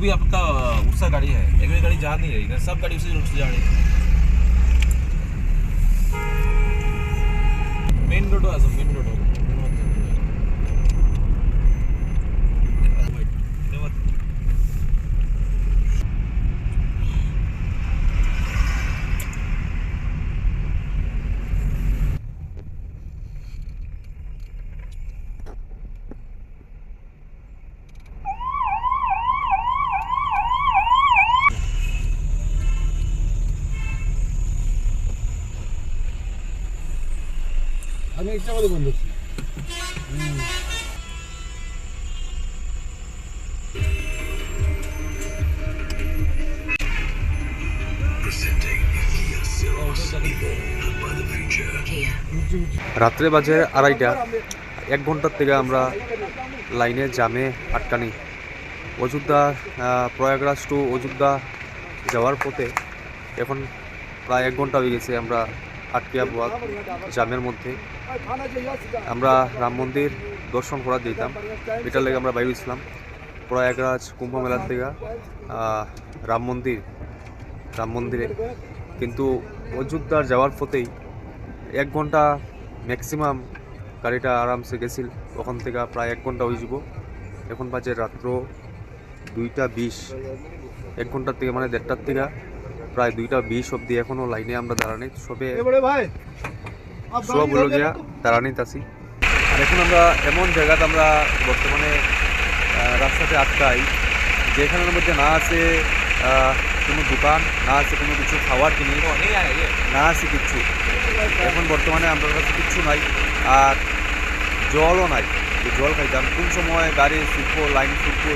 भी आपका उसका गाड़ी है, एक गाड़ी जा नहीं रही, सब गाड़ी उसी रूट से जा रही है। मेन रोड है, मेन रोड है। আমি একটা করে বন্ধ করছি। রাত্রে বাজে 2:30। 1 ঘন্টার থেকে আমরা লাইনে জামে আটকানি। অযোধ্যা প্রয়াগরাজ টু অযোধ্যা যাওয়ার পথে এখন প্রায় 1 ঘন্টা হয়ে গেছে আমরা আটকে আবহাওয়া জামের মধ্যে। আমরা রাম মন্দির দর্শন করা যেতাম, এটার লেগে আমরা বাইরে ছিলাম প্রয়াগরাজ কুম্ভ মেলার থেকে রাম মন্দিরে। কিন্তু অযোধ্যার যাওয়ার পথেই 1 ঘন্টা ম্যাক্সিমাম গাড়িটা আরামসে গেছিল, ওখান থেকে প্রায় 1 ঘন্টা হয়ে যাব। এখন বাজে রাত্র 2:20। 1 ঘন্টার থেকে মানে 1:30টার থেকে প্রায় 2:20 অবধি এখনও লাইনে আমরা দাঁড়ানি, সব হলো গিয়া দাঁড়ানিতে আছি। আর এখন আমরা এমন জায়গাতে আমরা বর্তমানে রাস্তাতে আটকাই যেখানের মধ্যে না আছে কোনো দোকান, না আছে কোনো কিছু খাওয়ার জিনিস, না আছে কিচ্ছু। এখন বর্তমানে আমাদের কাছে কিচ্ছু নাই, আর জলও নাই। জল খাইতাম কোন সময় গাড়ি ছুটবো, লাইন ছুটবো।